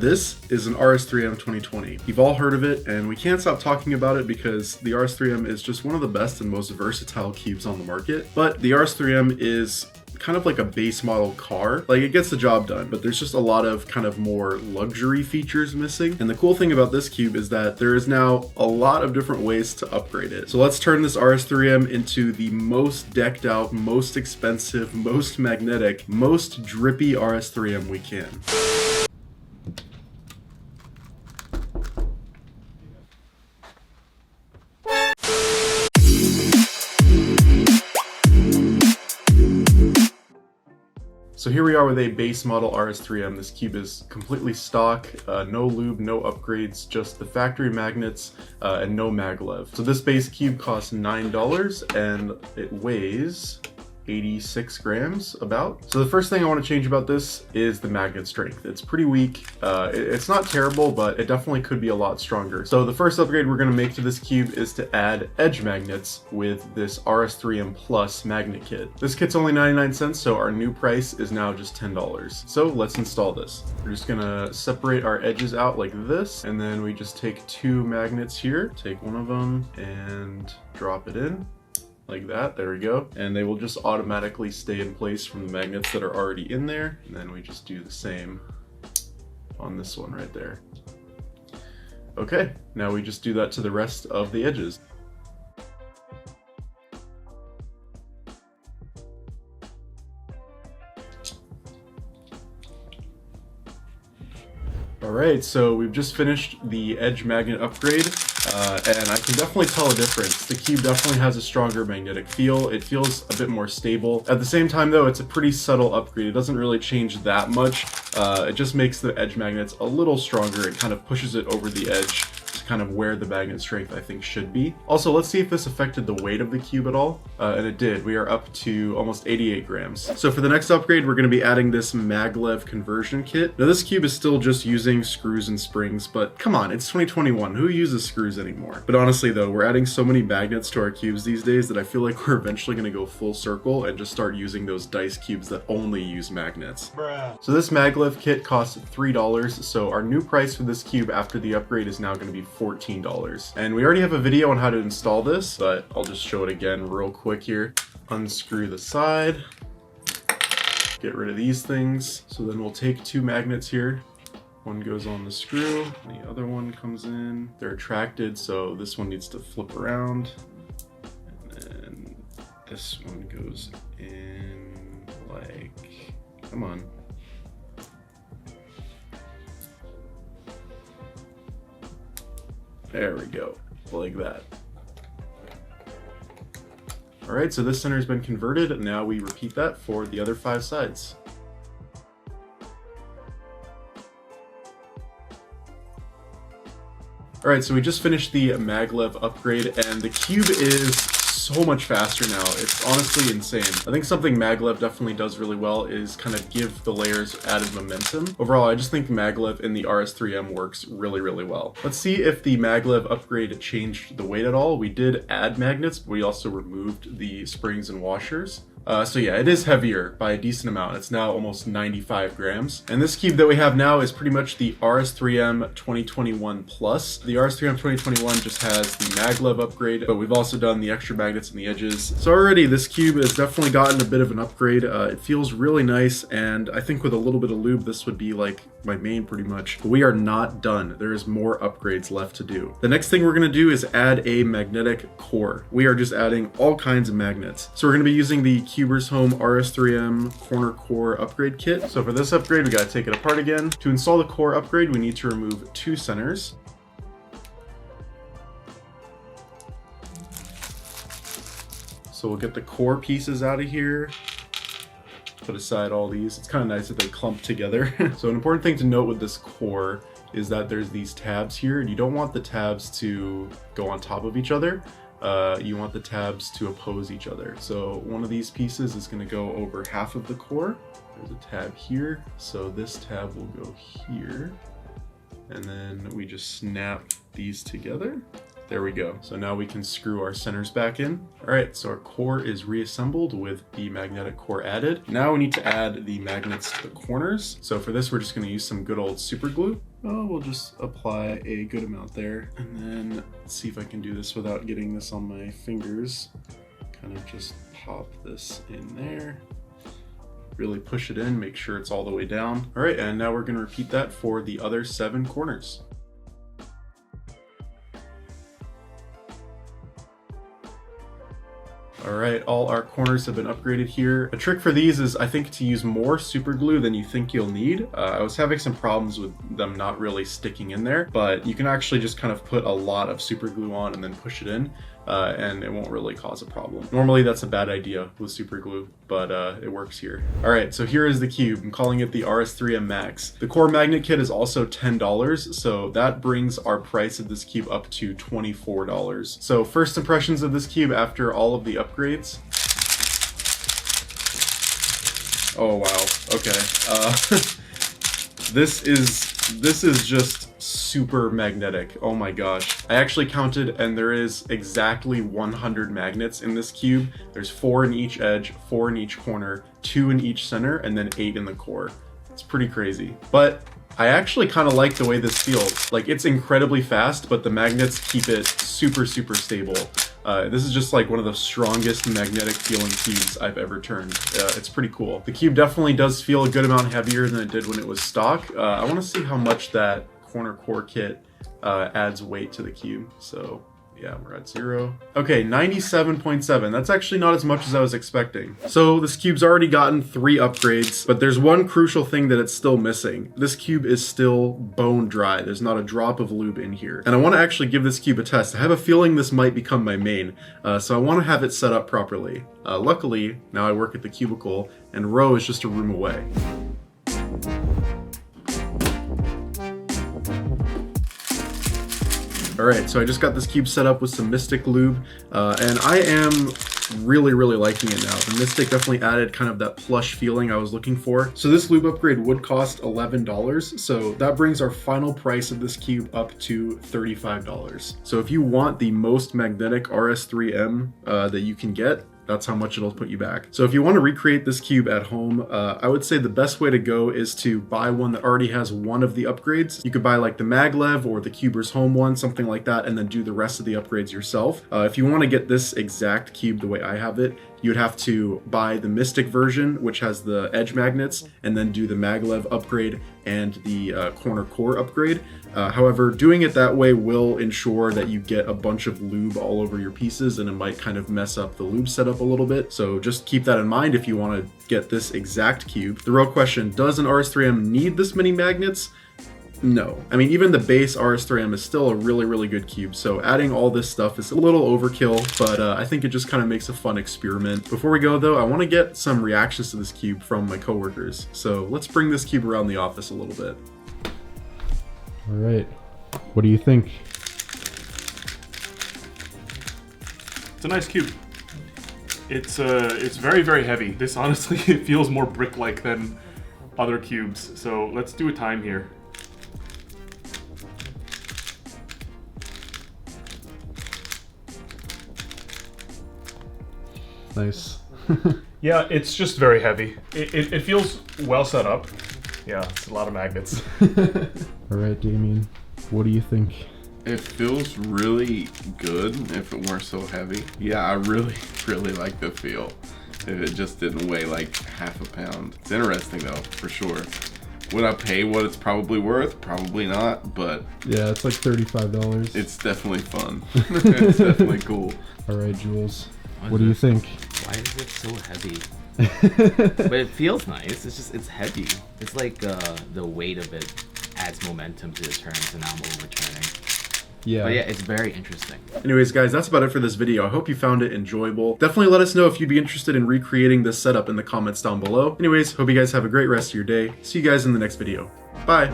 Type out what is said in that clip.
This is an RS3M 2020. You've all heard of it, and we can't stop talking about it because the RS3M is just one of the best and most versatile cubes on the market. But the RS3M is kind of like a base model car. Like, it gets the job done, but there's just a lot of kind of more luxury features missing. And the cool thing about this cube is that there is now a lot of different ways to upgrade it. So let's turn this RS3M into the most decked out, most expensive, most magnetic, most drippy RS3M we can. So here we are with a base model RS3M. This cube is completely stock, no lube, no upgrades, just the factory magnets and no maglev. So this base cube costs $9 and it weighs 86 grams about. So the first thing I want to change about this is the magnet strength. It's pretty weak. It's not terrible, but it definitely could be a lot stronger. So the first upgrade we're going to make to this cube is to add edge magnets with this RS3M Plus magnet kit. This kit's only 99 cents, so our new price is now just $10. So let's install this. We're just gonna separate our edges out like this, and then we just take two magnets here, take one of them and drop it in. Like that, there we go. And they will just automatically stay in place from the magnets that are already in there. And then we just do the same on this one right there. Okay, now we just do that to the rest of the edges. Alright, so we've just finished the edge magnet upgrade, and I can definitely tell a difference. The cube definitely has a stronger magnetic feel. It feels a bit more stable. At the same time though, it's a pretty subtle upgrade. It doesn't really change that much. It just makes the edge magnets a little stronger. It kind of pushes it over the edge to kind of where the magnet strength I think should be. Also, let's see if this affected the weight of the cube at all. And it did. We are up to almost 88 grams. So for the next upgrade, we're going to be adding this Maglev Conversion kit. Now this cube is still just using screws and springs, but come on, it's 2021. Who uses screws anymore? But honestly though, we're adding so many magnets to our cubes these days that I feel like we're eventually going to go full circle and just start using those dice cubes that only use magnets. Bruh. So this Maglev kit costs $3, so our new price for this cube after the upgrade is now going to be $14. And we already have a video on how to install this, but I'll just show it again real quick here. Unscrew the side, get rid of these things. So then we'll take two magnets here. One goes on the screw, the other one comes in. They're attracted, so this one needs to flip around. And then this one goes in like, come on. There we go, like that. All right, so this center has been converted, and now we repeat that for the other 5 sides. All right, so we just finished the Maglev upgrade, and the cube is so much faster now. It's honestly insane. I think something Maglev definitely does really well is kind of give the layers added momentum. Overall, I just think Maglev in the RS3M works really, really well. Let's see if the Maglev upgrade changed the weight at all. We did add magnets, but we also removed the springs and washers. So yeah, it is heavier by a decent amount. It's now almost 95 grams. And this cube that we have now is pretty much the RS3M 2021 Plus. The RS3M 2021 just has the Maglev upgrade, but we've also done the extra magnets in the edges. So already this cube has definitely gotten a bit of an upgrade. It feels really nice, and I think with a little bit of lube, this would be like my main pretty much. But we are not done. There is more upgrades left to do. The next thing we're gonna do is add a magnetic core. We are just adding all kinds of magnets. So we're gonna be using the Cubers Home RS3M Corner Core Upgrade Kit. So for this upgrade, we gotta take it apart again. To install the core upgrade, we need to remove 2 centers. So we'll get the core pieces out of here. Put aside all these. It's kind of nice that they clump together. So an important thing to note with this core is that there's these tabs here, and you don't want the tabs to go on top of each other. You want the tabs to oppose each other. So one of these pieces is going to go over half of the core. There's a tab here, so this tab will go here. And then we just snap these together. There we go. So now we can screw our centers back in. All right, so our core is reassembled with the magnetic core added. Now we need to add the magnets to the corners. So for this, we're just gonna use some good old super glue. Oh, we'll just apply a good amount there. And then let's see if I can do this without getting this on my fingers. Kind of just pop this in there. Really push it in, make sure it's all the way down. All right, and now we're gonna repeat that for the other 7 corners. All right, all our corners have been upgraded here. A trick for these is, I think, to use more super glue than you think you'll need. I was having some problems with them not really sticking in there, but you can actually just kind of put a lot of super glue on and then push it in, and it won't really cause a problem. Normally that's a bad idea with super glue, but it works here. All right, so here is the cube. I'm calling it the RS3M Max. The core magnet kit is also $10, so that brings our price of this cube up to $24. So first impressions of this cube after all of the upgrades. Oh wow, okay. This is just super magnetic. Oh my gosh. I actually counted and there is exactly 100 magnets in this cube. There's 4 in each edge, 4 in each corner, 2 in each center, and then 8 in the core. It's pretty crazy. But I actually kind of like the way this feels. Like, it's incredibly fast, but the magnets keep it super, super stable. This is just like one of the strongest magnetic feeling cubes I've ever turned. It's pretty cool. The cube definitely does feel a good amount heavier than it did when it was stock. I want to see how much that corner core kit adds weight to the cube. So yeah, we're at 0. Okay, 97.7. That's actually not as much as I was expecting. So this cube's already gotten 3 upgrades, but there's one crucial thing that it's still missing. This cube is still bone dry. There's not a drop of lube in here. And I want to actually give this cube a test. I have a feeling this might become my main, so I want to have it set up properly. Luckily, now I work at TheCubicle, and Row is just a room away. Alright, so I just got this cube set up with some Mystic lube, and I am really liking it now. The Mystic definitely added kind of that plush feeling I was looking for. So this lube upgrade would cost $11, so that brings our final price of this cube up to $35. So if you want the most magnetic RS3M that you can get, that's how much it'll put you back. So if you want to recreate this cube at home, I would say the best way to go is to buy one that already has one of the upgrades. You could buy like the Maglev or the Cuber's Home one, something like that, and then do the rest of the upgrades yourself. If you want to get this exact cube the way I have it, you'd have to buy the Mystic version, which has the edge magnets, and then do the Maglev upgrade and the corner core upgrade. However, doing it that way will ensure that you get a bunch of lube all over your pieces, and it might kind of mess up the lube setup a little bit. So just keep that in mind if you want to get this exact cube. The real question, does an RS3M need this many magnets? No. I mean, even the base RS3M is still a really good cube, so adding all this stuff is a little overkill, but I think it just kind of makes a fun experiment. Before we go though, I want to get some reactions to this cube from my coworkers, so let's bring this cube around the office a little bit. All right, what do you think? It's a nice cube. It's very heavy. This honestly, it feels more brick-like than other cubes, so let's do a time here. Nice. Yeah, it's just very heavy. It feels well set up. Yeah, it's a lot of magnets. All right, Damien, what do you think? It feels really good if it weren't so heavy. Yeah, I really like the feel. If it just didn't weigh like half a pound. It's interesting though, for sure. Would I pay what it's probably worth? Probably not, but... Yeah, it's like $35. It's definitely fun. It's definitely cool. All right, Jules, what do you think? Why is it so heavy? But it feels nice. It's heavy. It's like the weight of it adds momentum to the turns, and now I'm overturning. Yeah. But yeah, it's very interesting. Anyways, guys, that's about it for this video. I hope you found it enjoyable. Definitely let us know if you'd be interested in recreating this setup in the comments down below. Anyways, hope you guys have a great rest of your day. See you guys in the next video. Bye.